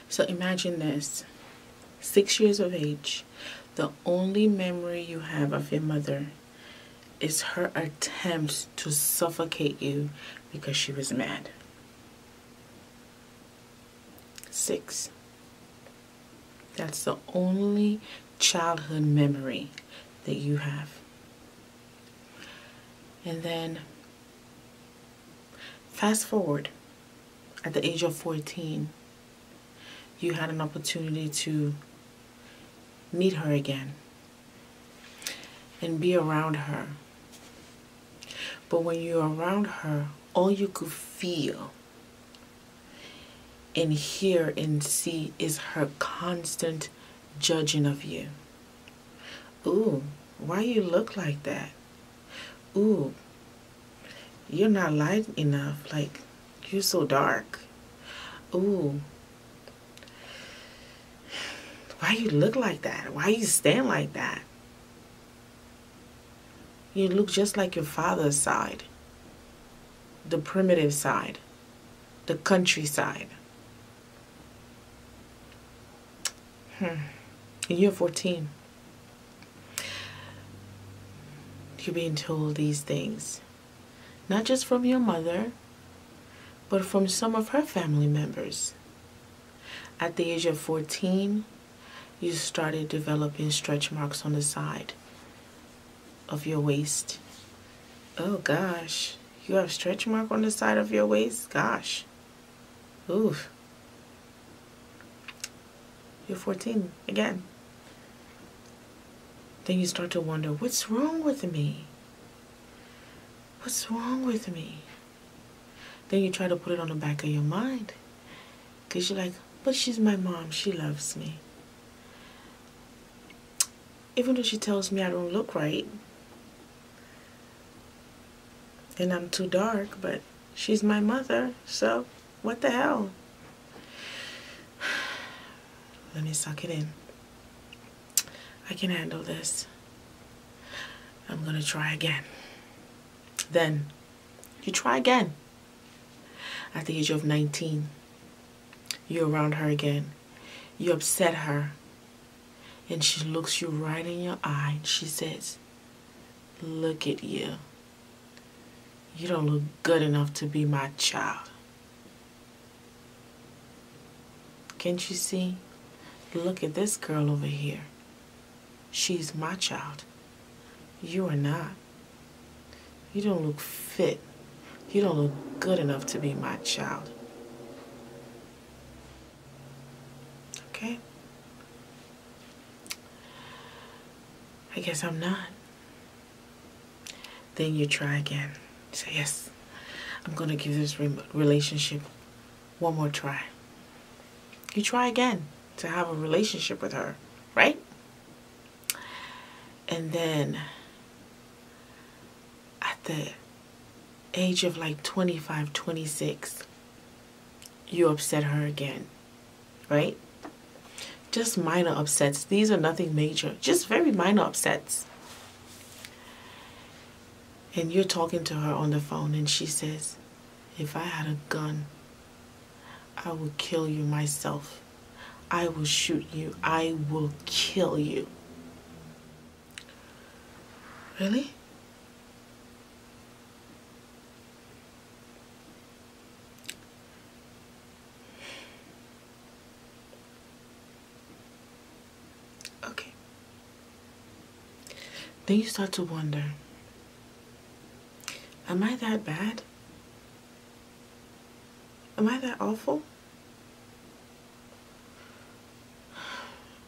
So imagine this. 6 years of age, the only memory you have of your mother is her attempts to suffocate you because she was mad. 6. That's the only childhood memory that you have. And then fast forward, at the age of 14, you had an opportunity to meet her again and be around her. But when you're around her, all you could feel and hear and see is her constant judging of you. Ooh, why you look like that? Ooh, you're not light enough. Like, you're so dark. Ooh, why you look like that? Why you stand like that? You look just like your father's side. The primitive side. The countryside. And you're 14. You're being told these things. Not just from your mother, but from some of her family members. At the age of 14, you started developing stretch marks on the side of your waist. Oh gosh, you have stretch mark on the side of your waist? Gosh. Oof. You're 14 again. Then you start to wonder, what's wrong with me? What's wrong with me? Then you try to put it on the back of your mind. Because you're like, but she's my mom. She loves me. Even though she tells me I don't look right. And I'm too dark, but she's my mother. So, what the hell? Let me suck it in. I can handle this. I'm going to try again. Then, you try again. At the age of 19, you're around her again. You upset her. And she looks you right in your eye and she says, look at you. You don't look good enough to be my child. Can't you see? Look at this girl over here. She's my child. You are not. You don't look fit. You don't look good enough to be my child. Okay? I guess I'm not. Then you try again. Say, yes, I'm going to give this relationship one more try. You try again to have a relationship with her, right? And then at the age of like 25, 26, you upset her again, right? Just minor upsets. These are nothing major, just very minor upsets. And you're talking to her on the phone and she says, if I had a gun, I would kill you myself. I will shoot you. I will kill you. Really? Okay. Then you start to wonder, am I that bad? Am I that awful?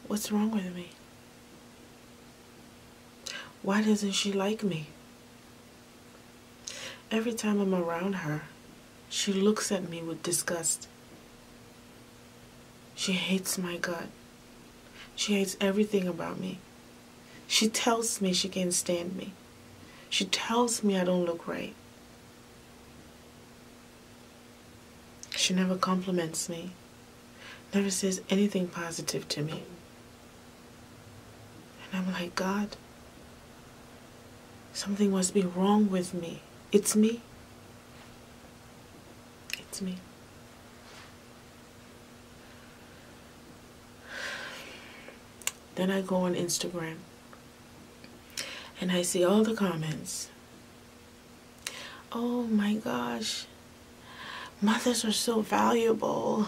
What's wrong with me? Why doesn't she like me? Every time I'm around her, she looks at me with disgust. She hates my gut. She hates everything about me. She tells me she can't stand me. She tells me I don't look right. She never compliments me. Never says anything positive to me. And I'm like, God, something must be wrong with me. It's me. It's me. Then I go on Instagram and I see all the comments. Oh my gosh, mothers are so valuable.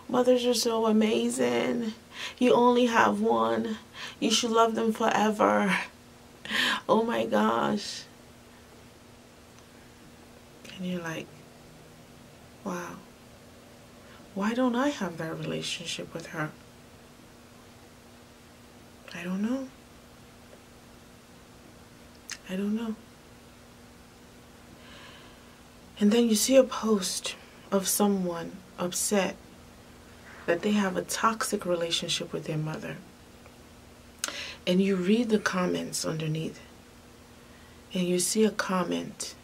Mothers are so amazing. You only have one. You should love them forever. Oh my gosh. And you're like, wow, why don't I have that relationship with her? I don't know. I don't know. And then you see a post of someone upset that they have a toxic relationship with their mother. And you read the comments underneath. And you see a comment.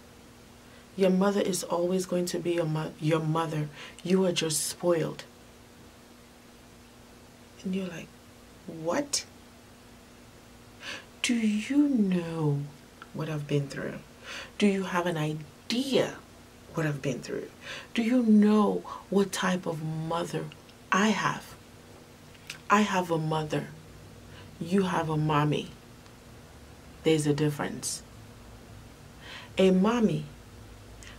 Your mother is always going to be your mother. You are just spoiled. And you're like, what? Do you know what I've been through? Do you have an idea what I've been through? Do you know what type of mother I have? I have a mother. You have a mommy. There's a difference. A mommy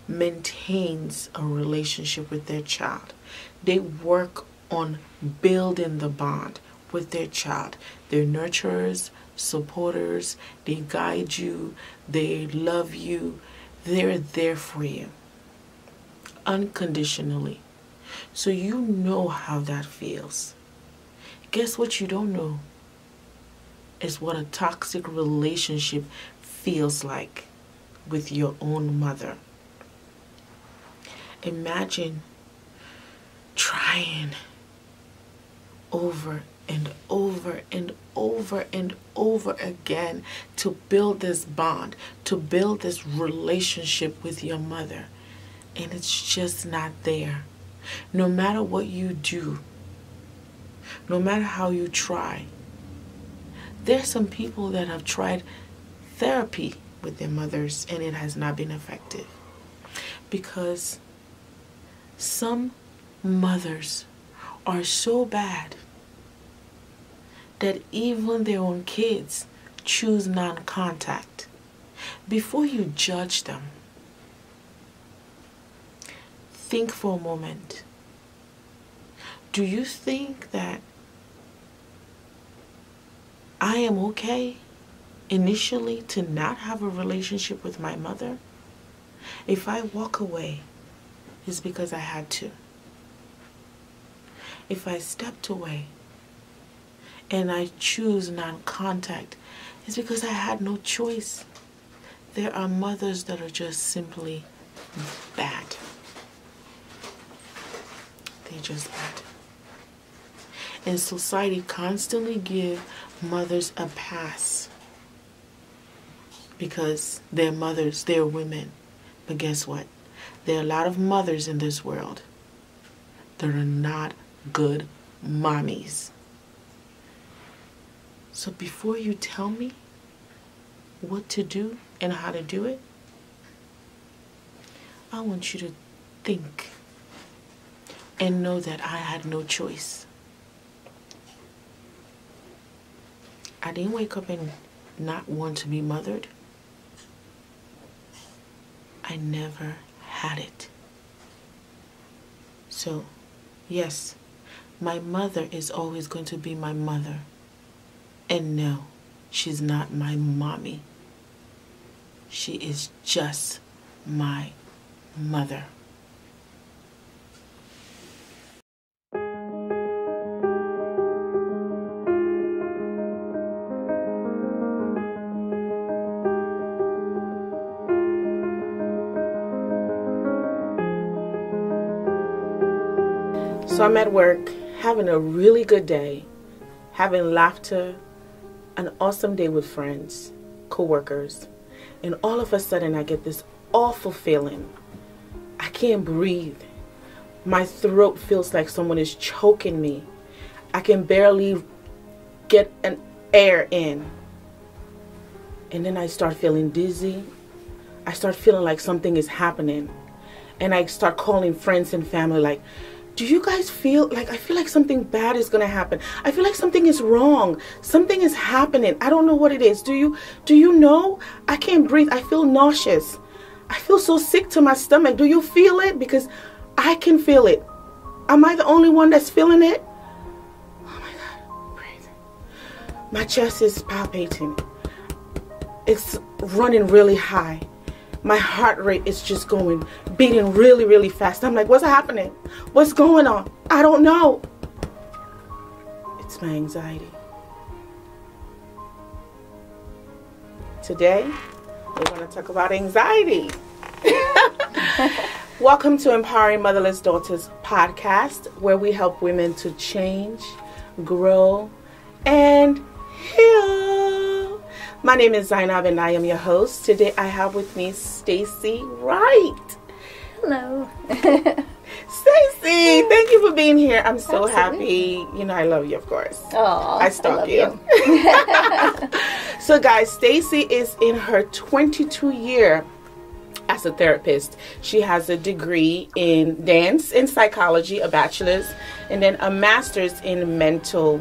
maintains a relationship with their child. They work on building the bond with their child. They're nurturers, supporters, they guide you, they love you, they're there for you unconditionally. So you know how that feels. Guess what you don't know is what a toxic relationship feels like with your own mother. Imagine trying over and over and over and over again to build this bond, to build this relationship with your mother, and it's just not there. No matter what you do, no matter how you try. There's some people that have tried therapy with their mothers and it has not been effective, because some mothers are so bad that even their own kids choose non-contact. Before you judge them, think for a moment. Do you think that I am okay initially to not have a relationship with my mother? If I walk away, it's because I had to. If I stepped away and I choose non-contact, it's because I had no choice. There are mothers that are just simply bad. They're just bad. And society constantly give mothers a pass because they're mothers, they're women. But guess what? There are a lot of mothers in this world that are not good mommies. So before you tell me what to do and how to do it, I want you to think and know that I had no choice. I didn't wake up and not want to be mothered. I never had it. So, yes, my mother is always going to be my mother. And no, she's not my mommy. She is just my mother. So I'm at work, having a really good day, having laughter, an awesome day with friends, co-workers, and all of a sudden I get this awful feeling. I can't breathe. My throat feels like someone is choking me. I can barely get an air in. And then I start feeling dizzy. I start feeling like something is happening. And I start calling friends and family like, Do you guys feel like, I feel like something bad is going to happen. I feel like something is wrong. Something is happening. I don't know what it is. Do you know? I can't breathe. I feel nauseous. I feel so sick to my stomach. Do you feel it? Because I can feel it. Am I the only one that's feeling it? Oh my God. Breathe. My chest is palpitating. It's running really high. My heart rate is just beating really, really fast. I'm like, what's happening? What's going on? I don't know. It's my anxiety. Today, we're going to talk about anxiety. Welcome to Empowering Motherless Daughters podcast, where we help women to change, grow, and heal. My name is Zainab and I am your host. Today I have with me Stacy Wright. Hello. Stacy, thank you for being here. I'm so happy. You know I love you, of course. Oh, I stalk you. So guys, Stacy is in her 22 year as a therapist. She has a degree in dance and psychology, a bachelor's, and then a master's in mental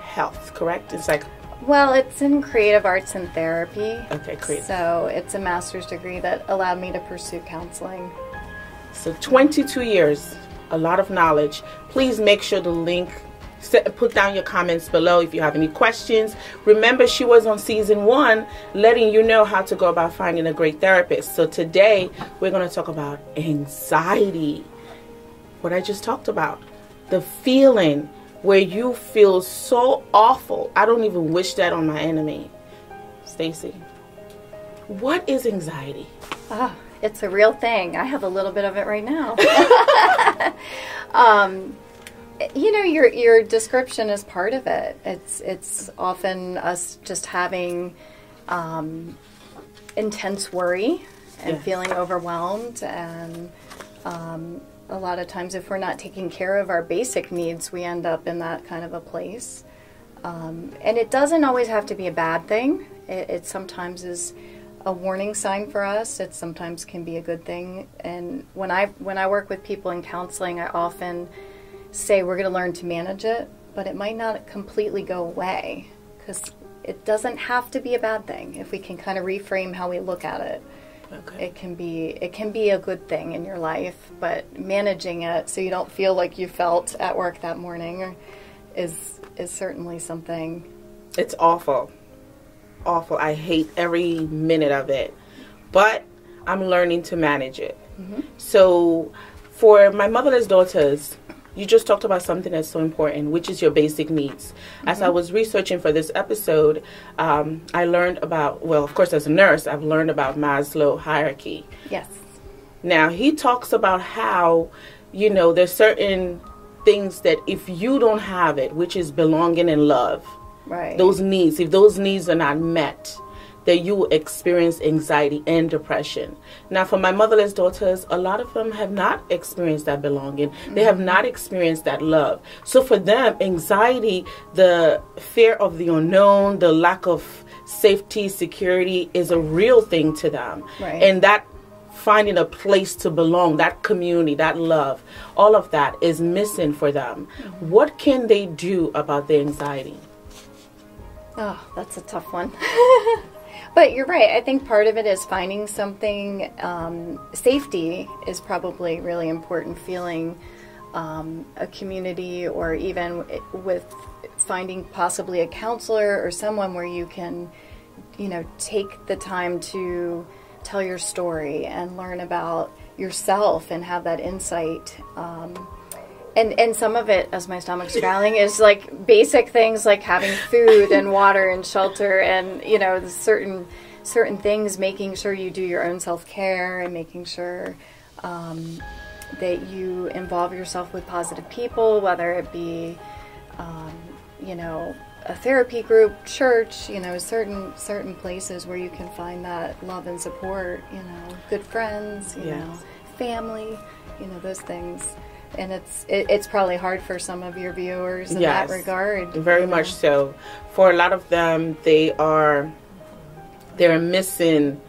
health, correct? It's like, well, it's in creative arts and therapy. Okay, creative. So it's a master's degree that allowed me to pursue counseling. So 22 years, a lot of knowledge. Please make sure put down your comments below if you have any questions. Remember, she was on season 1, letting you know how to go about finding a great therapist. So today, we're going to talk about anxiety. What I just talked about. The feeling where you feel so awful. I don't even wish that on my enemy. Stacy, what is anxiety? Oh, it's a real thing. I have a little bit of it right now. You know, your description is part of it. It's often us just having intense worry and feeling overwhelmed, and a lot of times if we're not taking care of our basic needs, we end up in that kind of a place. And it doesn't always have to be a bad thing. It sometimes is a warning sign for us. It sometimes can be a good thing. And when I work with people in counseling, I often say we're going to learn to manage it, but it might not completely go away, because it doesn't have to be a bad thing if we can kind of reframe how we look at it. Okay. It can be a good thing in your life, but managing it so you don't feel like you felt at work that morning is certainly something. It's awful. Awful. I hate every minute of it, but I'm learning to manage it. Mm-hmm. So for my motherless daughters, you just talked about something that's so important, which is your basic needs. Mm-hmm. As I was researching for this episode, I learned about, well, of course, as a nurse, I've learned about Maslow hierarchy. Yes. Now, he talks about how, you know, there's certain things that if you don't have it, which is belonging and love, right? Those needs, if those needs are not met, that you will experience anxiety and depression. Now, for my motherless daughters, a lot of them have not experienced that belonging. Mm-hmm. They have not experienced that love. So for them, anxiety, the fear of the unknown, the lack of safety, security is a real thing to them. Right. And that finding a place to belong, that community, that love, all of that is missing for them. Mm-hmm. What can they do about the anxiety? Oh, that's a tough one. But you're right. I think part of it is finding something. Safety is probably really important. Feeling a community, or even with finding possibly a counselor or someone where you can, you know, take the time to tell your story and learn about yourself and have that insight. And some of it, as my stomach's growling, is like basic things like having food and water and shelter, and, you know, certain things, making sure you do your own self-care, and making sure that you involve yourself with positive people, whether it be, you know, a therapy group, church, you know, certain places where you can find that love and support, you know, good friends, you know, family, you know, those things. And it's probably hard for some of your viewers in that regard. Very much so. For a lot of them, they're missing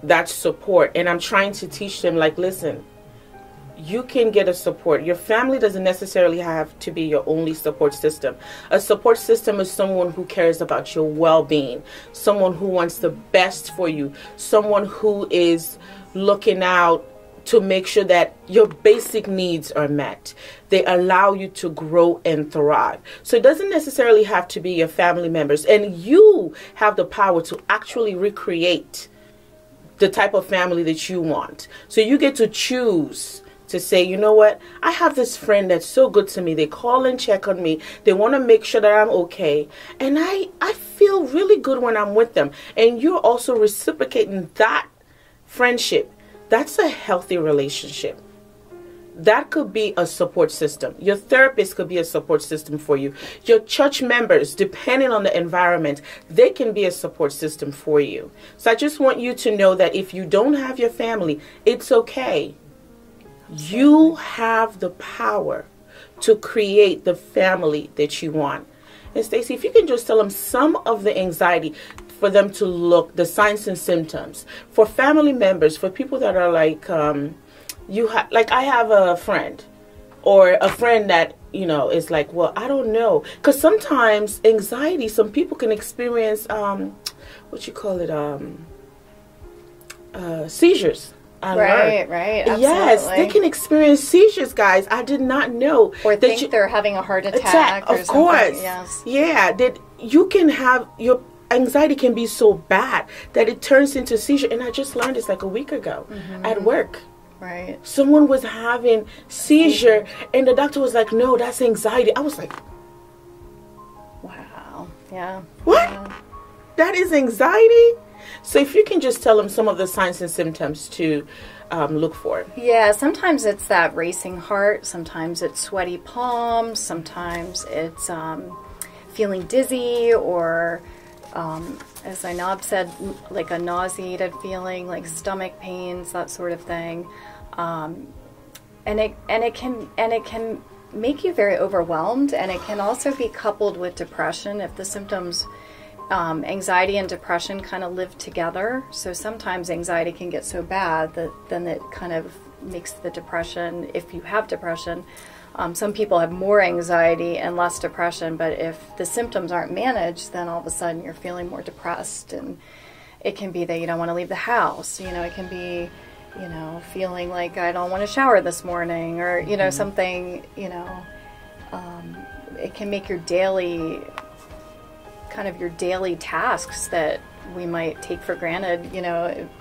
that support. And I'm trying to teach them, like, listen, you can get a support. Your family doesn't necessarily have to be your only support system. A support system is someone who cares about your well-being, someone who wants the best for you, someone who is looking out to make sure that your basic needs are met. They allow you to grow and thrive. So it doesn't necessarily have to be your family members. And you have the power to actually recreate the type of family that you want. So you get to choose to say, you know what, I have this friend that's so good to me. They call and check on me. They want to make sure that I'm okay. And I feel really good when I'm with them. And you're also reciprocating that friendship. That's a healthy relationship. That could be a support system. Your therapist could be a support system for you. Your church members, depending on the environment, they can be a support system for you. So I just want you to know that if you don't have your family, it's okay. You have the power to create the family that you want. And Stacey, if you can just tell them some of the anxiety, for them to look, the signs and symptoms. For family members, for people that are like, like I have a friend, or a friend that, is like, well, I don't know. Because sometimes anxiety, some people can experience, seizures. Right, absolutely. Yes, they can experience seizures, guys. I did not know. Or think they're having a heart attack. Of course. Yes. Yeah, that you can have your anxiety can be so bad that it turns into seizure. And I just learned this like a week ago at work. Right. Someone was having seizure and the doctor was like, no, that's anxiety. I was like, wow. Yeah. What? Yeah. That is anxiety? So if you can just tell them some of the signs and symptoms to look for. Yeah, sometimes it's that racing heart. Sometimes it's sweaty palms. Sometimes it's feeling dizzy, or as Zainab said, like a nauseated feeling, like stomach pains, that sort of thing. And it can make you very overwhelmed, and it can also be coupled with depression if the symptoms, anxiety and depression kind of live together. So sometimes anxiety can get so bad that then it kind of makes the depression, if you have depression. Some people have more anxiety and less depression, but if the symptoms aren't managed, then all of a sudden you're feeling more depressed, and it can be that you don't want to leave the house. It can be, feeling like I don't want to shower this morning, or, something, it can make your daily tasks that we might take for granted,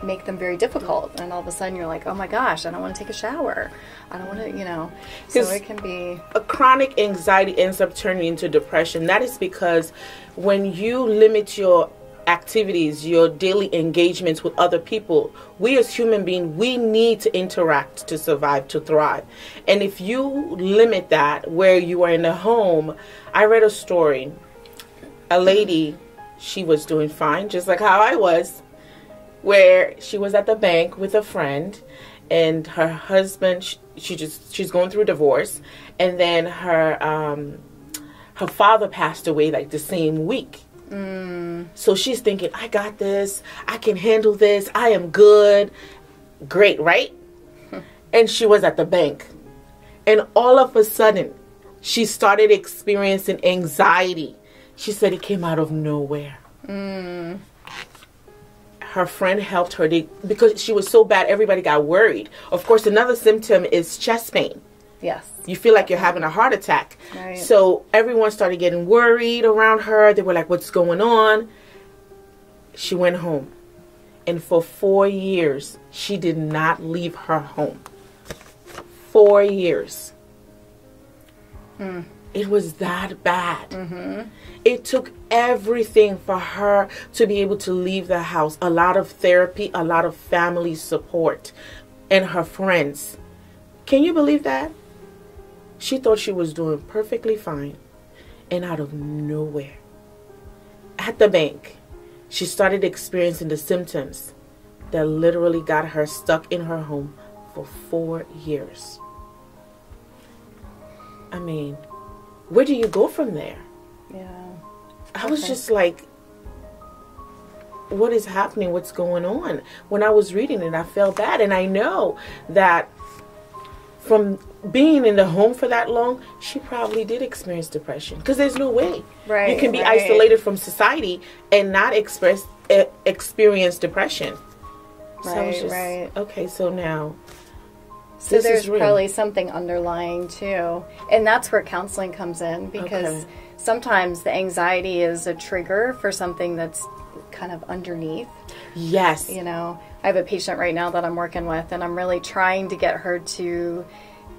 make them very difficult. And all of a sudden you're like, oh my gosh, I don't want to take a shower. I don't want to, so it can be... A chronic anxiety ends up turning into depression. That is because when you limit your activities, your daily engagements with other people, we as human beings, we need to interact to survive, to thrive. And if you limit that where you are in a home, I read a story. A lady, she was doing fine, just like how I was, where she was at the bank with a friend, and her husband, she's going through a divorce, and then her father passed away like the same week. So she's thinking, I got this, I can handle this, I am good. Great, right? And she was at the bank, and all of a sudden she started experiencing anxiety. She said it came out of nowhere. Her friend helped her because she was so bad, everybody got worried. Of course, another symptom is chest pain. Yes. You feel like you're having a heart attack. Right. So everyone started getting worried around her. They were like, what's going on? She went home. And for 4 years, she did not leave her home. 4 years. It was that bad. It took everything for her to be able to leave the house. A lot of therapy, a lot of family support, and her friends. Can you believe that? She thought she was doing perfectly fine, and out of nowhere, at the bank, she started experiencing the symptoms that literally got her stuck in her home for 4 years. I mean, where do you go from there? Yeah. I was just like, what is happening? What's going on? When I was reading it, I felt bad. And I know that from being in the home for that long, she probably did experience depression. Because there's no way you can be isolated from society and not experience depression. So I was just, okay, so now... So there's probably something underlying too. And that's where counseling comes in, because sometimes the anxiety is a trigger for something that's kind of underneath. Yes. You know, I have a patient right now that I'm working with, and I'm really trying to get her to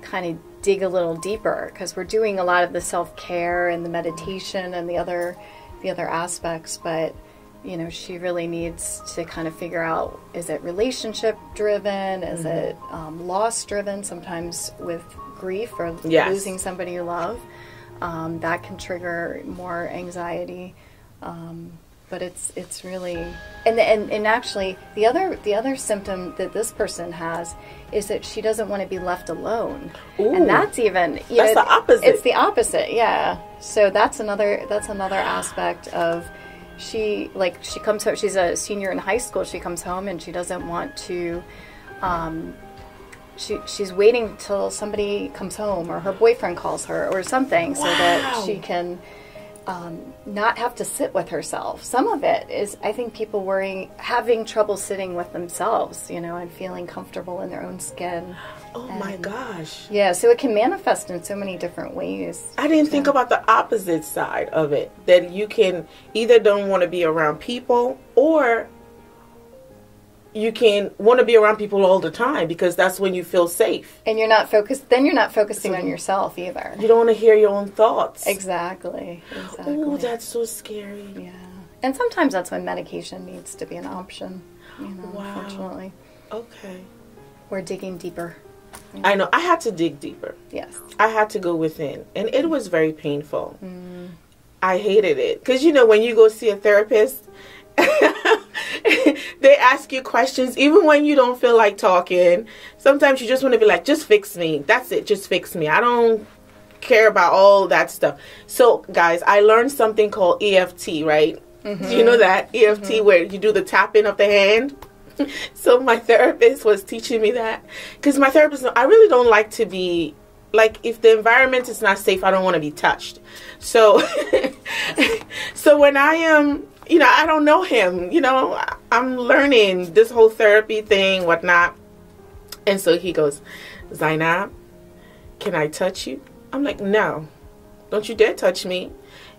kind of dig a little deeper, because we're doing a lot of the self-care and the meditation and the other aspects, but you know, she really needs to kind of figure out, is it relationship driven? Is it loss driven? Sometimes with grief or losing somebody you love, that can trigger more anxiety. But it's really, and actually the other symptom that this person has is that she doesn't want to be left alone. Ooh, and that's even, that's the opposite. It's the opposite, yeah. So that's another aspect of, she comes home, she's a senior in high school, she comes home and she doesn't want to, she's waiting till somebody comes home or her boyfriend calls her or something so that she can not have to sit with herself. Some of it is, I think, people having trouble sitting with themselves, you know, and feeling comfortable in their own skin. Oh my gosh. Yeah, so it can manifest in so many different ways. I didn't think about the opposite side of it, that you can either don't want to be around people, or you can want to be around people all the time because that's when you feel safe. And you're not focusing on yourself either. You don't want to hear your own thoughts. Exactly. Oh, that's so scary. Yeah. And sometimes that's when medication needs to be an option, you know, unfortunately. Okay. We're digging deeper. I know. I had to dig deeper. Yes. I had to go within. And it was very painful. I hated it. Because, you know, when you go see a therapist, they ask you questions even when you don't feel like talking. Sometimes you just want to be like, just fix me. That's it. Just fix me. I don't care about all that stuff. So, guys, I learned something called EFT, right? Do you know that? EFT, where you do the tapping of the hand. So my therapist was teaching me that, because my therapist, I really don't like to be, like, if the environment is not safe, I don't want to be touched. So, so when I am, you know, I don't know him, you know, I'm learning this whole therapy thing, whatnot. And so he goes, Zainab, can I touch you? I'm like, no, don't you dare touch me.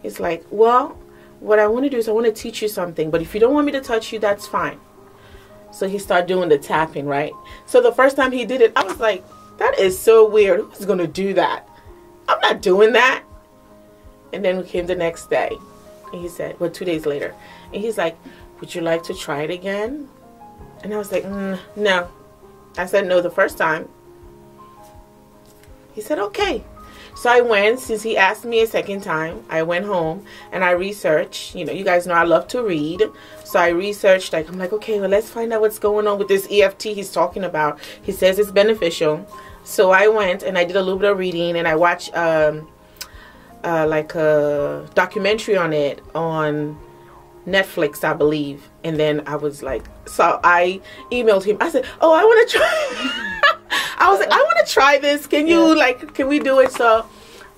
He's like, well, what I want to do is I want to teach you something, but if you don't want me to touch you, that's fine. So he started doing the tapping, right? So the first time he did it, I was like, that is so weird. Who's going to do that? I'm not doing that. And then we came the next day. And he said, well, 2 days later. And he's like, would you like to try it again? And I was like, no. I said no the first time. He said, okay. So I went, since he asked me a second time, I went home and I researched. You know, you guys know I love to read. So I researched, like, I'm like, okay, well, let's find out what's going on with this EFT he's talking about. He says it's beneficial. So I went and I did a little bit of reading, and I watched like a documentary on it on Netflix, I believe. And then I was like, so I emailed him. I said, oh, I want to try. I was like, I want to try this. Can you, like, can we do it? So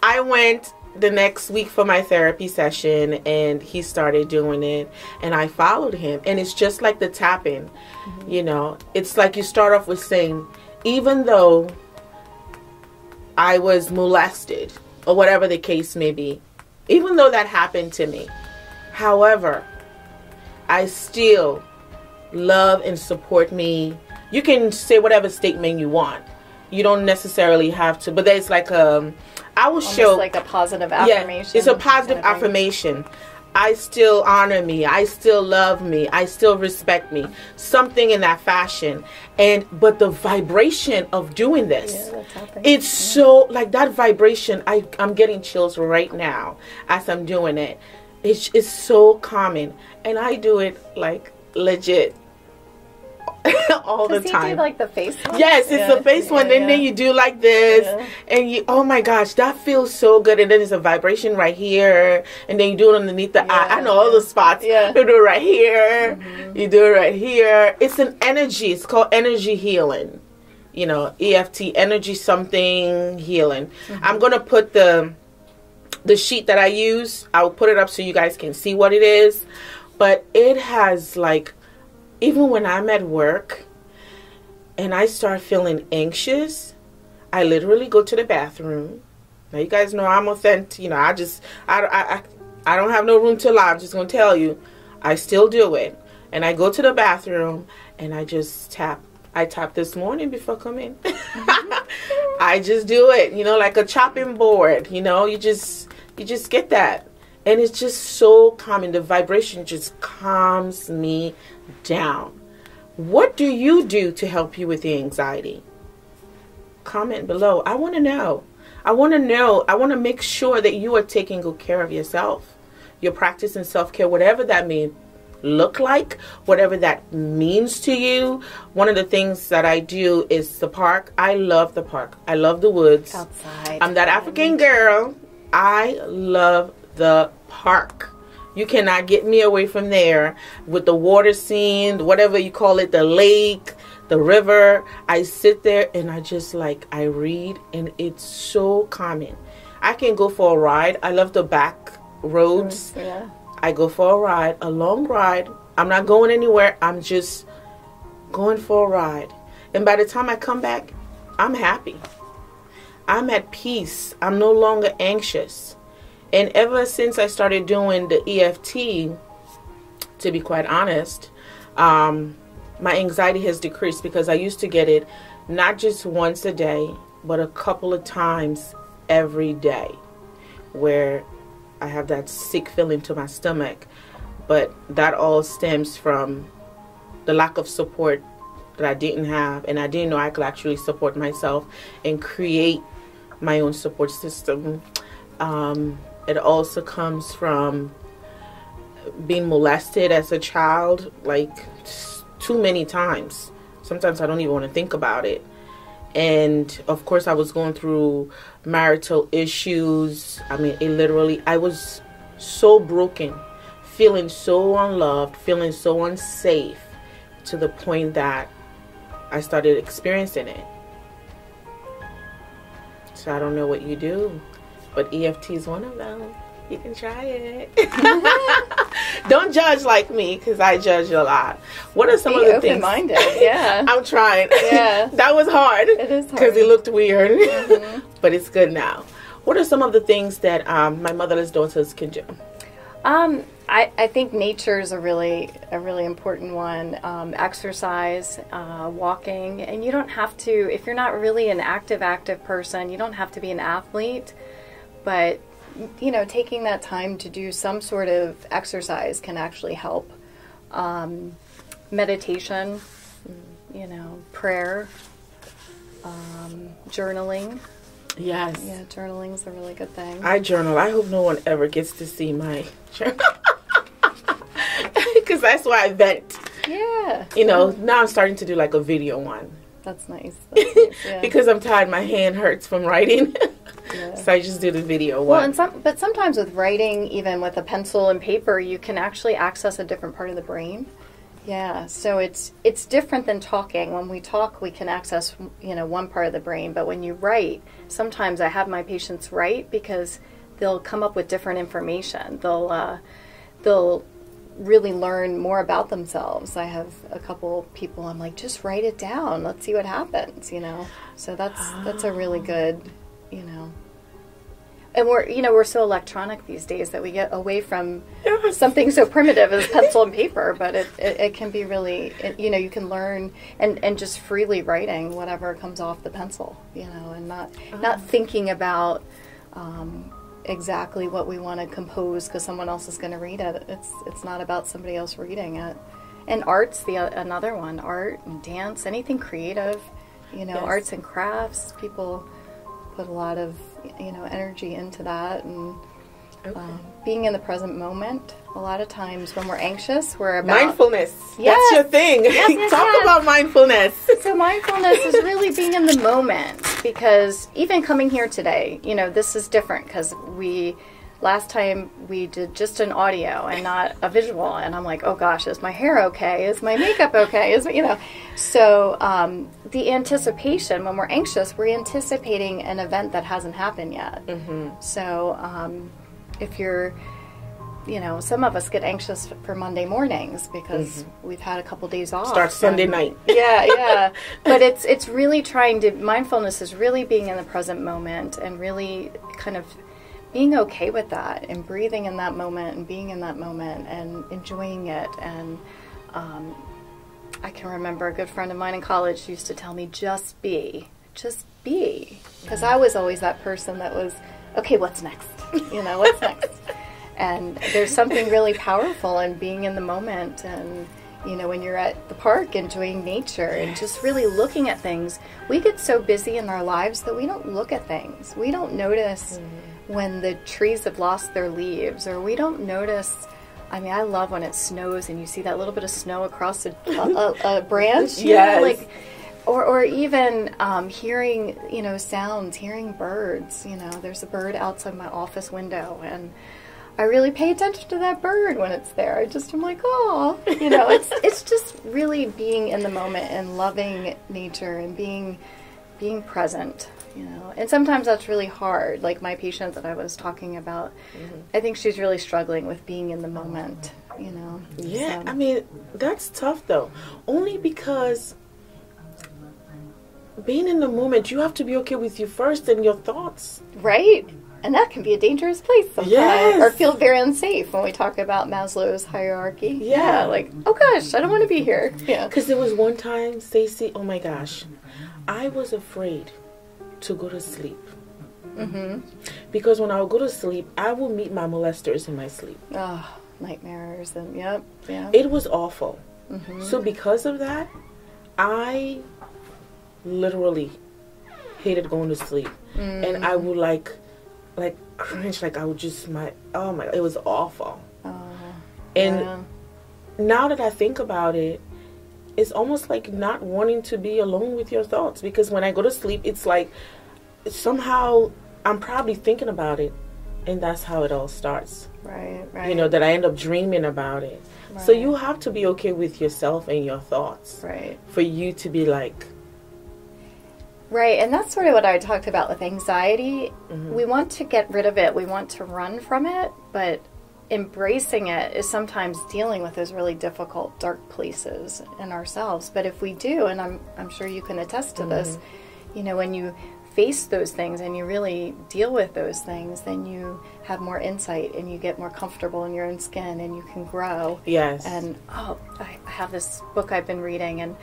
I went the next week for my therapy session, and he started doing it, and I followed him. And it's just like the tapping, you know, it's like you start off with saying, even though I was molested or whatever the case may be, even though that happened to me, however, I still love and support me. You can say whatever statement you want. You don't necessarily have to, but there's like I will almost show like a positive affirmation. Yeah, it's a positive affirmation. I still honor me. I still love me. I still respect me. Something in that fashion. But the vibration of doing this, it's so, like, that vibration, I'm getting chills right now as I'm doing it. It's so calming. And I do it, like, legit. All the time. You do like the face one? Yes, it's the face one. And then you do like this, and you, oh my gosh, that feels so good. And then there's a vibration right here, and then you do it underneath the eye. I know all the spots. You do it right here. You do it right here. It's an energy. It's called energy healing. you know, EFT, energy something healing. I'm going to put the sheet that I use, I'll put it up so you guys can see what it is. But it has, like, even when I'm at work and I start feeling anxious, I literally go to the bathroom. Now, you guys know I'm authentic. You know, I don't have no room to lie. I'm just going to tell you, I still do it. And I go to the bathroom and I just tap. I tapped this morning before coming. I just do it, you know, like a chopping board. You know, you just get that. And it's just so calming. The vibration just calms me down. What do you do to help you with the anxiety? Comment below. I want to know. I want to know. I want to make sure that you are taking good care of yourself. You're practicing self-care, whatever that may look like, whatever that means to you. One of the things that I do is the park. I love the park. I love the woods. Outside. I'm that African girl. I love the park. You cannot get me away from there with the water scene, whatever you call it, the lake, the river. I sit there and I just like, I read, and it's so calming. I can go for a ride. I love the back roads. Yeah. I go for a ride, a long ride. I'm not going anywhere. I'm just going for a ride. And by the time I come back, I'm happy. I'm at peace. I'm no longer anxious. And ever since I started doing the EFT, to be quite honest, my anxiety has decreased, because I used to get it not just once a day, but a couple of times every day, where I have that sick feeling to my stomach. But that all stems from the lack of support that I didn't have, and I didn't know I could actually support myself and create my own support system. It also comes from being molested as a child, like too many times. Sometimes I don't even want to think about it. And of course I was going through marital issues. I mean, I was so broken, feeling so unloved, feeling so unsafe, to the point that I started experiencing it. So I don't know what you do, but EFT is one of them. You can try it. Don't judge like me, because I judge a lot. What are some of the things? Open-minded, yeah. I'm trying. Yeah. That was hard. It is hard. Because it looked weird. But it's good now. What are some of the things that my motherless daughters can do? I think nature is a really important one. Exercise, walking, and you don't have to, if you're not really an active person, you don't have to be an athlete, but you know, taking that time to do some sort of exercise can actually help. Meditation, you know, prayer, journaling. Yes. Yeah, journaling is a really good thing. I journal. I hope no one ever gets to see my journal. Because that's why I vent. Yeah. You know, now I'm starting to do like a video one. That's nice. That's nice, yeah. Because I'm tired. My hand hurts from writing. Yeah. So I just do the video one. Well, but sometimes with writing, even with a pencil and paper, you can actually access a different part of the brain. Yeah, so it's different than talking. When we talk, we can access, you know, one part of the brain. But when you write, sometimes I have my patients write because they'll come up with different information. They'll really learn more about themselves. I have a couple people, I'm like, just write it down. Let's see what happens, you know. So that's a really good, you know. And we're so electronic these days that we get away from something so primitive as pencil and paper, but it can be really, you know, you can learn and just freely writing whatever comes off the pencil, you know, and not thinking about exactly what we want to compose because someone else is going to read it. It's not about somebody else reading it. And art's another one, art and dance, anything creative, you know, arts and crafts, people put a lot of, you know, energy into that, and being in the present moment. A lot of times when we're anxious, we're about mindfulness. Yes. That's your thing. Yes, Talk about mindfulness. So mindfulness is really being in the moment, because even coming here today, you know, this is different because we last time we did just an audio and not a visual, and I'm like, oh gosh, is my hair okay? Is my makeup okay? So the anticipation, when we're anxious, we're anticipating an event that hasn't happened yet. So if you're, some of us get anxious for Monday mornings because we've had a couple days off. Start Sunday night. Yeah. But it's really mindfulness is really being in the present moment and really kind of being okay with that and breathing in that moment and being in that moment and enjoying it. And I can remember a good friend of mine in college used to tell me, just be. Because I was always that person that was, okay, what's next? What's next? And there's something really powerful in being in the moment. And, when you're at the park enjoying nature and just really looking at things, we get so busy in our lives that we don't look at things. We don't notice when the trees have lost their leaves, or we don't notice. I mean, I love when it snows and you see that little bit of snow across a branch. Yes. Or even hearing, sounds, hearing birds. There's a bird outside my office window, and I really pay attention to that bird when it's there. I'm like, oh, it's just really being in the moment and loving nature and being present. And sometimes that's really hard. Like my patient that I was talking about, I think she's really struggling with being in the moment, Yeah, so. I mean, that's tough though. Only because being in the moment, you have to be okay with you first and your thoughts. Right. And that can be a dangerous place sometimes. Yes. Or feel very unsafe when we talk about Maslow's hierarchy. Yeah. Like, oh gosh, I don't want to be here. Yeah. Because there was one time, Stacey, oh my gosh, I was afraid to go to sleep. Because when I would go to sleep, I would meet my molesters in my sleep. Oh, nightmares and yeah. It was awful. So because of that, I literally hated going to sleep. And I would like cringe, I would just it was awful. And now that I think about it, it's almost like not wanting to be alone with your thoughts, because when I go to sleep, it's like somehow I'm probably thinking about it, and that's how it all starts. Right. That I end up dreaming about it. Right. So you have to be okay with yourself and your thoughts. Right. For you to be like... Right, and that's sort of what I talked about with anxiety. We want to get rid of it. We want to run from it, but embracing it is sometimes dealing with those really difficult, dark places in ourselves. But if we do, and I'm sure you can attest to this, when you face those things and you really deal with those things, then you have more insight and you get more comfortable in your own skin and you can grow. Yes. And, I have this book I've been reading, and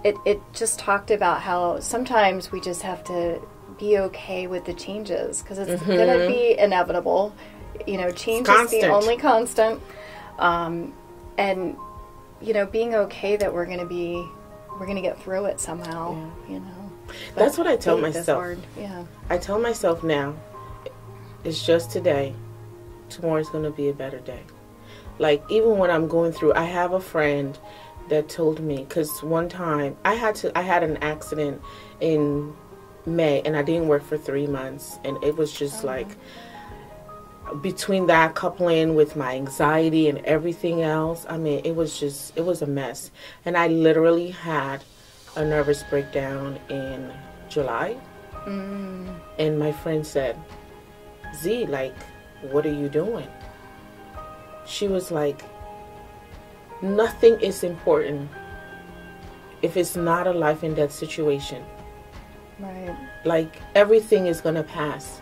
It just talked about how sometimes we just have to be okay with the changes, because it's going to be inevitable. Change is the only constant. And, being okay that we're going to get through it somehow, That's what I tell myself. Yeah. I tell myself now, it's just today. Tomorrow's going to be a better day. Like, even when I'm going through, I have a friend that told me, because one time I had an accident in May, and I didn't work for 3 months, and it was just like, between that coupling with my anxiety and everything else, I mean, it was a mess. And I literally had a nervous breakdown in July. And my friend said, Z, what are you doing? She was like, nothing is important if it's not a life and death situation. Right. Everything is going to pass.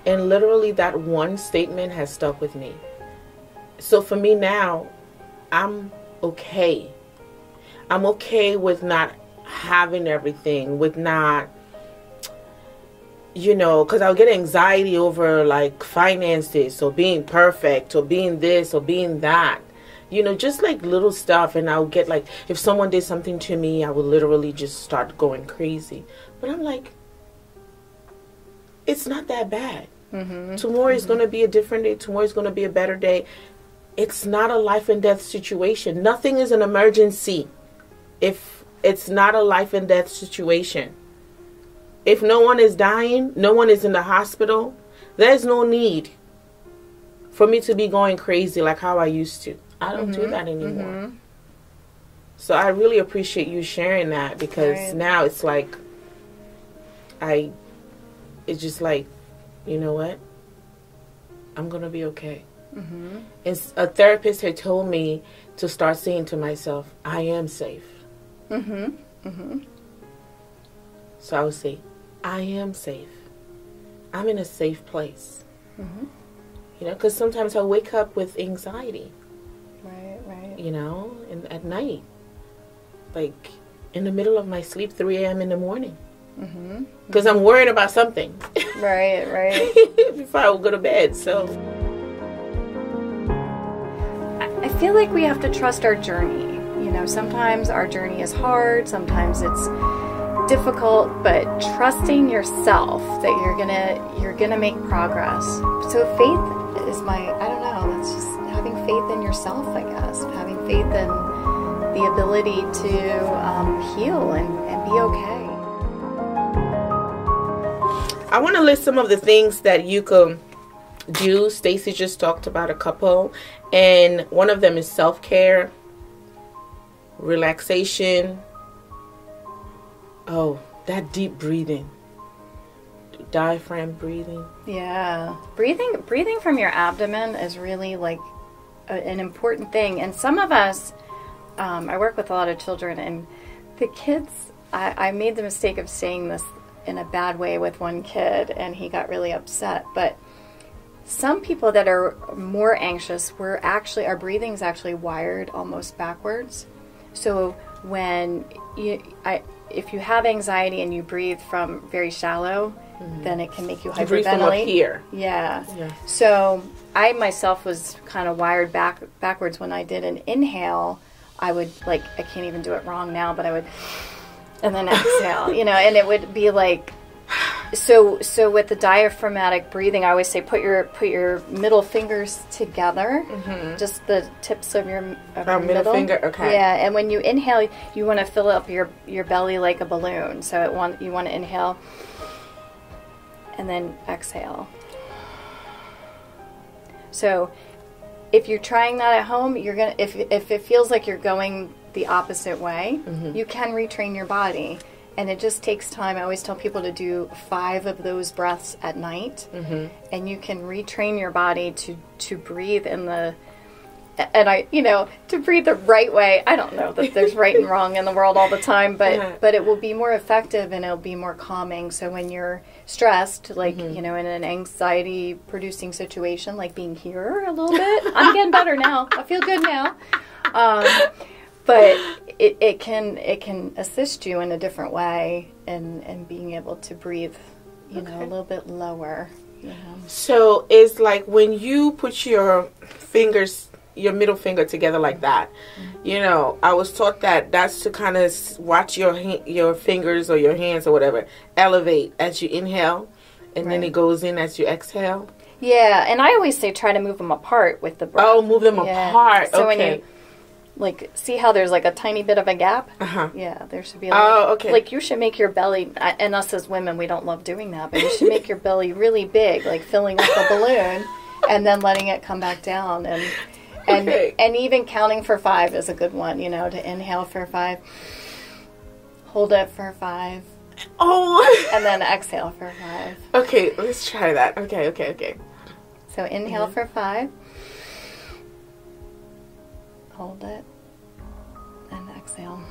And literally that one statement has stuck with me. So for me now, I'm okay. I'm okay with not having everything, with not, because I'll get anxiety over finances, or being perfect, or being this, or being that. Just little stuff. And I'll get if someone did something to me, I would literally just start going crazy. But I'm like, it's not that bad. Tomorrow is going to be a different day. Tomorrow is going to be a better day. It's not a life and death situation. Nothing is an emergency if it's not a life and death situation. If no one is dying, no one is in the hospital, There's no need for me to be going crazy like how I used to. I don't do that anymore. So I really appreciate you sharing that, because now it's like, it's just like, you know what? I'm going to be okay. And a therapist had told me to start saying to myself, I am safe. So I would say, I am safe. I'm in a safe place. You know, because sometimes I wake up with anxiety. Right. You know, and at night. Like, in the middle of my sleep, 3 a.m. in the morning. Because I'm worried about something. Right. Before I go to bed, so. I feel like we have to trust our journey. You know, sometimes our journey is hard, sometimes it's difficult, but trusting yourself that you're gonna make progress. So faith is I don't know, that's just having faith in yourself, I guess. Having faith in the ability to heal and be okay. I want to list some of the things that you can do. Stacy just talked about a couple, and one of them is self-care, relaxation. Oh, that deep breathing, diaphragm breathing. Yeah, breathing from your abdomen is really like an important thing. And some of us, I work with a lot of children, and the kids, I made the mistake of saying this in a bad way with one kid, and he got really upset. But some people that are more anxious, our breathing's actually wired almost backwards. So when if you have anxiety and you breathe from very shallow, then it can make you hyperventilate. You breathe from up here. Yeah. So I myself was kind of wired backwards. When I did an inhale, I would, like, I can't even do it wrong now, but I would, and then exhale, you know, and it would be like, so with the diaphragmatic breathing, I always say put your middle fingers together, just the tips of your middle finger. Okay. Yeah, and when you inhale, you want to fill up your belly like a balloon. So you want to inhale, and then exhale. So if you're trying that at home, you're gonna if it feels like you're going the opposite way, you can retrain your body. And it just takes time. I always tell people to do 5 of those breaths at night, and you can retrain your body to breathe in the, and to breathe the right way. I don't know that there's right and wrong in the world all the time, but it will be more effective and it'll be more calming. So when you're stressed, like in an anxiety producing situation, like being here a little bit, I'm getting better now. I feel good now. But it can assist you in a different way and being able to breathe, a little bit lower. So it's like when you put your middle finger together like that. I was taught that's to kind of watch your fingers or your hands or whatever elevate as you inhale, and then it goes in as you exhale. Yeah, and I always say try to move them apart with the breath. Oh, move them apart. So okay. When you see how there's like a tiny bit of a gap? Yeah, there should be okay. Like you should make your belly, and us as women, we don't love doing that, but you should make your belly really big, like filling up a balloon and then letting it come back down. And even counting for 5 is a good one, to inhale for 5, hold it for 5. Oh. And then exhale for 5. Okay, let's try that. Okay. So inhale for 5. Hold it, and exhale.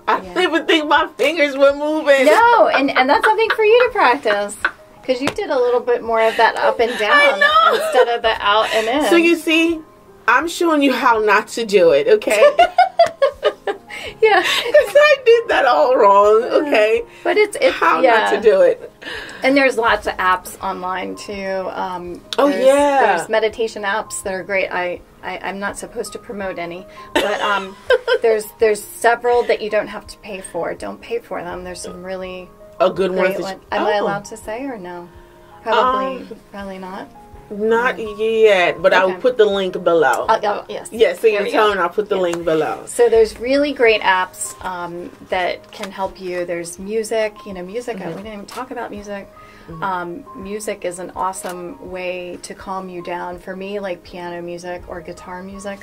I didn't even think my fingers were moving. No, and that's something for you to practice, because you did a little bit more of that up and down instead of the out and in. So you see, I'm showing you how not to do it, okay? Yeah. Because I did that all wrong, okay? But it's how not to do it. And there's lots of apps online, too. There's meditation apps that are great. I'm not supposed to promote any, but there's several that you don't have to pay for. Don't pay for them. There's some really good ones. Am I allowed to say or no? Probably not. Not yet, but I will put the link below. Yes. Yes, so you're telling I'll put the link below. So there's really great apps that can help you. There's music, music. We didn't even talk about music. Music is an awesome way to calm you down. For me, like piano music or guitar music.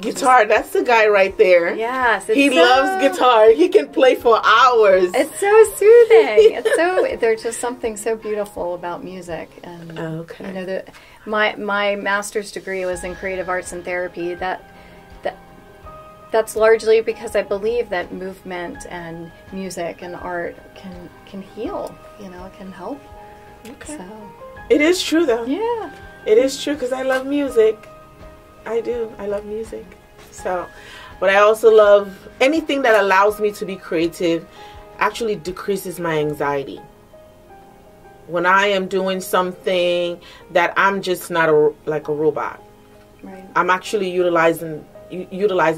Guitar, that's the guy right there. Yes. He loves guitar. He can play for hours. It's so soothing. There's just something so beautiful about music. And, okay. You know, my master's degree was in creative arts and therapy. That's largely because I believe that movement and music and art can heal. You know, it can help. Okay. So. It is true, though. Yeah. It is true, because I love music. I do. I love music. So, but I also love anything that allows me to be creative. Actually decreases my anxiety. When I am doing something that I'm just not like a robot. Right. I'm actually utilizing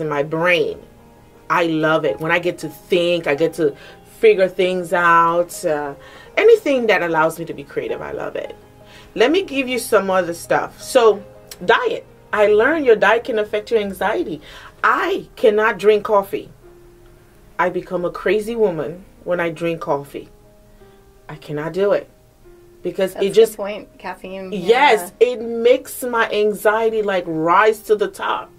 my brain. I love it. When I get to think, I get to figure things out. Anything that allows me to be creative, I love it. Let me give you some other stuff. So, diet. I learned your diet can affect your anxiety. I cannot drink coffee. I become a crazy woman when I drink coffee. I cannot do it. Because That's it just... the point. Caffeine. Yes, it makes my anxiety like rise to the top.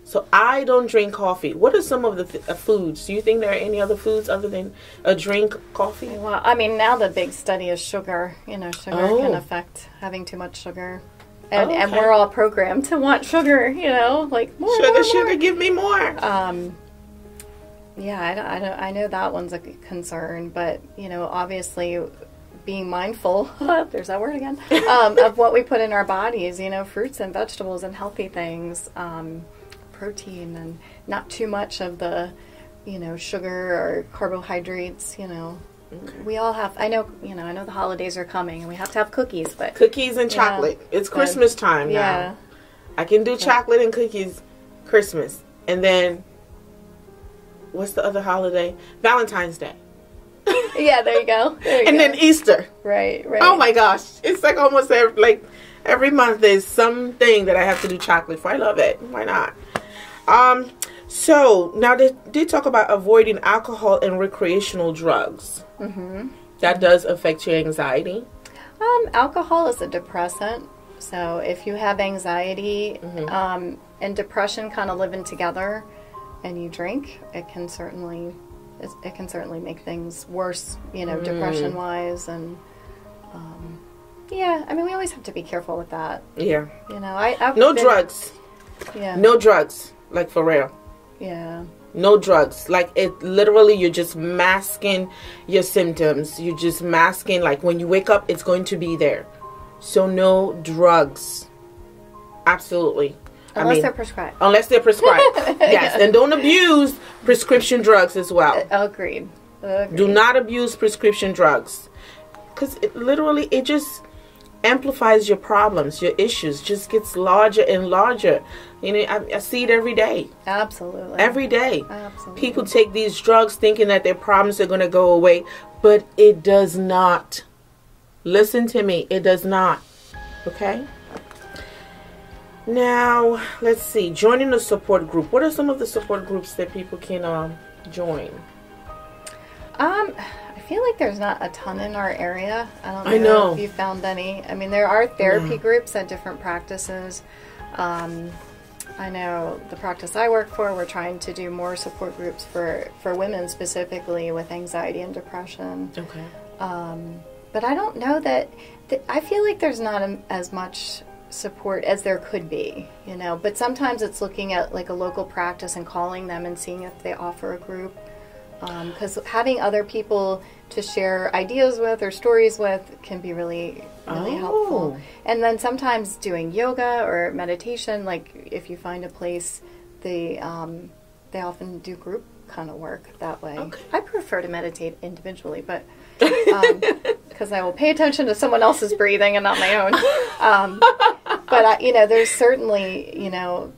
So I don't drink coffee. What are some of the foods? Do you think there are any other foods other than a drink coffee? Well, I mean, now the big study is sugar. You know, sugar can affect having too much sugar. And we're all programmed to want sugar, you know, like more, sugar, give me more. Yeah, I know that one's a concern, but, you know, obviously being mindful, there's that word again, of what we put in our bodies, you know, fruits and vegetables and healthy things, protein, and not too much of the, you know, sugar or carbohydrates, you know. Okay. We all have, I know the holidays are coming and we have to have cookies, but... Cookies and chocolate. It's Christmas time now. Yeah. I can do chocolate and cookies Christmas. And then, what's the other holiday? Valentine's Day. Yeah, there you go. And then Easter. Right. Oh my gosh. It's like almost every month there's something that I have to do chocolate for. I love it. Why not? So, now they did talk about avoiding alcohol and recreational drugs. Mm-hmm. That does affect your anxiety? Alcohol is a depressant. So, if you have anxiety and depression kind of living together and you drink, it can certainly make things worse, you know, depression-wise. And, yeah, I mean, we always have to be careful with that. Yeah. You know, no drugs. Yeah. No drugs. Like, for real. Yeah. No drugs. Like, it literally, you're just masking your symptoms. You're just masking, like, when you wake up, it's going to be there. So, no drugs. Absolutely. Unless they're prescribed. Unless they're prescribed. Yes. And don't abuse prescription drugs as well. Agreed. Do not abuse prescription drugs. Because it just amplifies your problems, your issues, just gets larger and larger. You know, I see it every day. Absolutely. Every day. Absolutely. People take these drugs thinking that their problems are going to go away, but it does not. Listen to me. It does not. Okay? Now, let's see. Joining a support group. What are some of the support groups that people can join? I feel like there's not a ton in our area. I don't know if you found any. I mean, there are therapy groups at different practices. I know the practice I work for, we're trying to do more support groups for women specifically with anxiety and depression. Okay. But I don't know that I feel like there's not as much support as there could be, you know. But sometimes it's looking at like a local practice and calling them and seeing if they offer a group. Because having other people to share ideas with or stories with can be really helpful. And then sometimes doing yoga or meditation, like if you find a place, they often do group kind of work that way. Okay. I prefer to meditate individually, but because I will pay attention to someone else's breathing and not my own. But you know, there's certainly, you know,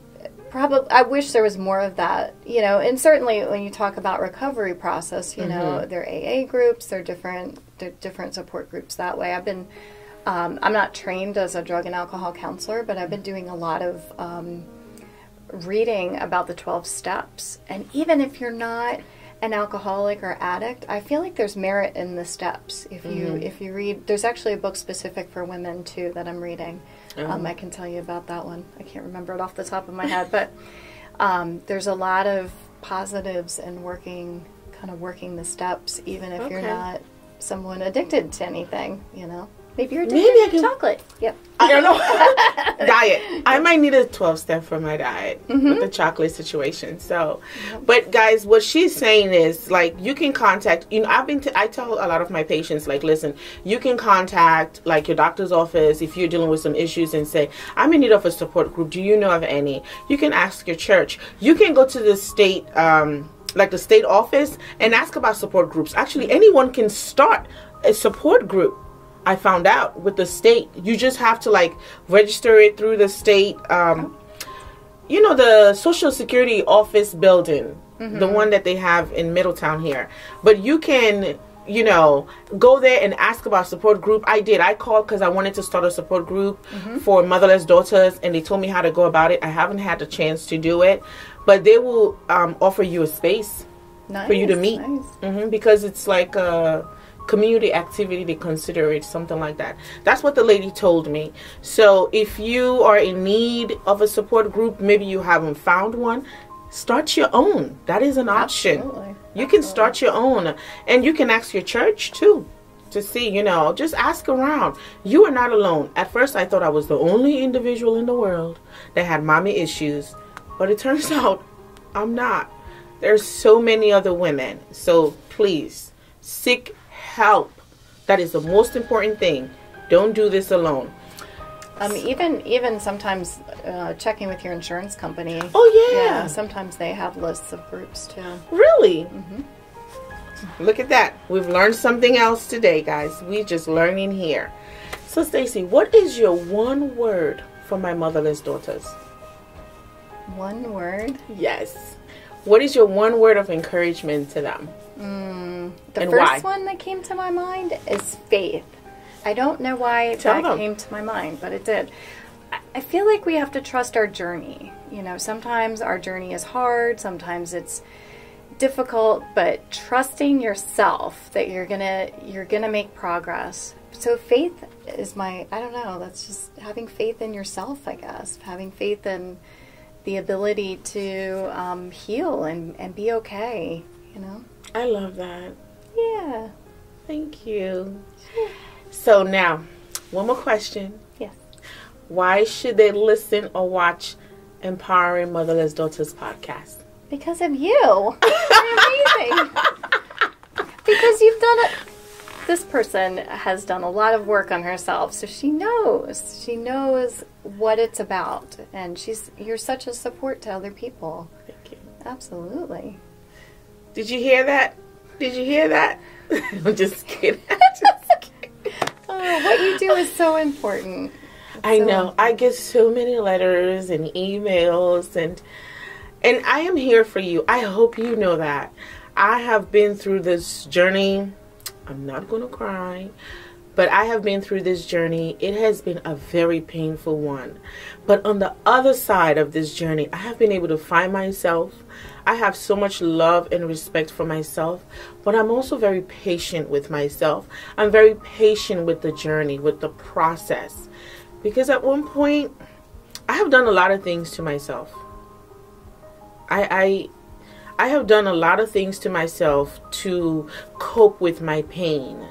I wish there was more of that, you know, and certainly when you talk about recovery process, you know, there are AA groups, there are different support groups that way. I've been, I'm not trained as a drug and alcohol counselor, but I've been doing a lot of reading about the 12 steps. And even if you're not an alcoholic or addict, I feel like there's merit in the steps. If you read, there's actually a book specific for women too that I'm reading. I can tell you about that one. I can't remember it off the top of my head, but there's a lot of positives in working the steps, even if you're not someone addicted to anything, you know. Maybe you're addicted to chocolate. Yep. I don't know. Diet. I might need a 12-step for my diet with the chocolate situation. So, but guys, what she's saying is, like, you can contact, you know, I tell a lot of my patients, like, listen, you can contact, like, your doctor's office if you're dealing with some issues and say, I'm in need of a support group. Do you know of any? You can ask your church. You can go to the state, like the state office, and ask about support groups. Actually, anyone can start a support group. I found out with the state. You just have to, like, register it through the state, you know, the Social Security office building, the one that they have in Middletown here. But you can, you know, go there and ask about support group. I did. I called because I wanted to start a support group for motherless daughters, and they told me how to go about it. I haven't had the chance to do it, but they will offer you a space for you to meet, because it's like a community activity. They consider it something like that. That's what the lady told me. So if you are in need of a support group, maybe you haven't found one, start your own. That is an option. Absolutely. You can start your own, and you can ask your church too to see, you know, just ask around. You are not alone. At first I thought I was the only individual in the world that had mommy issues, but it turns out I'm not. There's so many other women. So please seek help. That is the most important thing. Don't do this alone. Even sometimes checking with your insurance company. Oh yeah. Sometimes they have lists of groups too. Really? Look at that. We've learned something else today, guys. We're just learning here. So Stacy, what is your one word for my motherless daughters? One word? Yes. What is your one word of encouragement to them? The and first why? one that came to my mind is faith. I don't know why that came to my mind, but it did. I feel like we have to trust our journey. You know, sometimes our journey is hard, sometimes it's difficult, but trusting yourself that you're gonna make progress. So faith is I don't know, that's just having faith in yourself, I guess. Having faith in the ability to heal and be okay, you know? I love that. Yeah. Thank you. So now, one more question. Yes. Why should they listen or watch Empowering Motherless Daughters podcast? Because of you. You're amazing. Because you've done it. This person has done a lot of work on herself, so she knows. She knows what it's about, and you're such a support to other people. Thank you. Absolutely. Did you hear that? Did you hear that? I'm just kidding. Oh, what you do is so important. I know. I get so many letters and emails, and I am here for you. I hope you know that. I have been through this journey. I'm not going to cry, but I have been through this journey. It has been a very painful one. But on the other side of this journey, I have been able to find myself. I have so much love and respect for myself, but I'm also very patient with myself. I'm very patient with the journey, with the process. Because at one point, I have done a lot of things to myself. I have done a lot of things to myself to cope with my pain.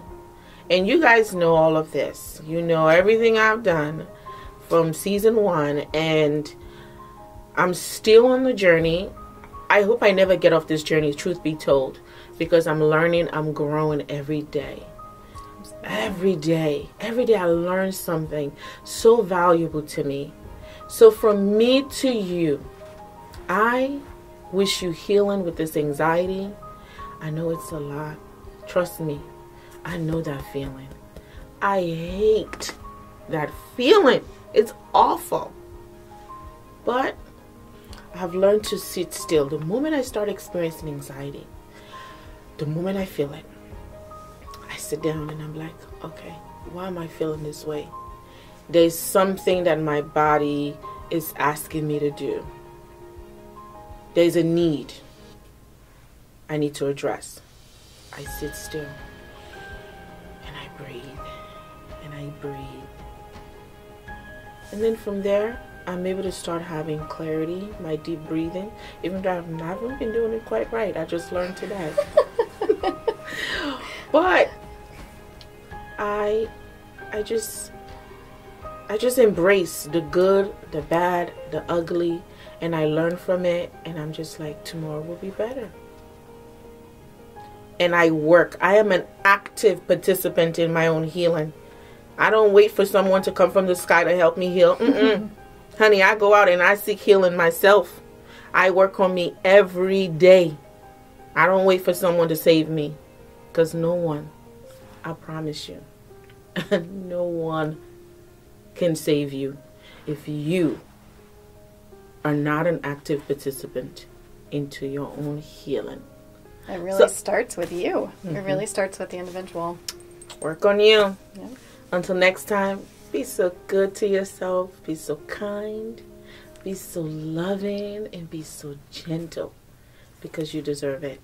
And you guys know all of this. You know everything I've done from season 1, and I'm still on the journey. I hope I never get off this journey, truth be told, because I'm learning, I'm growing every day. Every day I learn something so valuable to me. So from me to you, I wish you healing with this anxiety. I know it's a lot. Trust me, I know that feeling. I hate that feeling. It's awful. But I have learned to sit still. The moment I start experiencing anxiety, the moment I feel it, I sit down and I'm like, okay, why am I feeling this way? There's something that my body is asking me to do. There's a need. I need to address. I sit still and I breathe and I breathe. And then from there, I'm able to start having clarity, my deep breathing, even though I haven't been doing it quite right. I just learned today. But I just embrace the good, the bad, the ugly, and I learn from it, and I'm just like, tomorrow will be better. And I work. I am an active participant in my own healing. I don't wait for someone to come from the sky to help me heal. Honey, I go out and I seek healing myself. I work on me every day. I don't wait for someone to save me. Because no one, I promise you, no one can save you if you are not an active participant into your own healing. It really starts with you. It really starts with the individual. Work on you. Yep. Until next time, be so good to yourself. Be so kind. Be so loving. And be so gentle. Because you deserve it.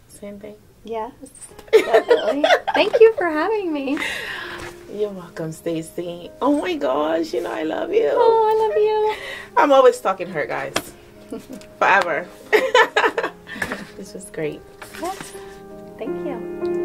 Same thing. Yes, definitely. Thank you for having me. You're welcome, Stacy. Oh my gosh, you know I love you. Oh, I love you. I'm always talking to her, guys. Forever. This was great. Yes. Thank you.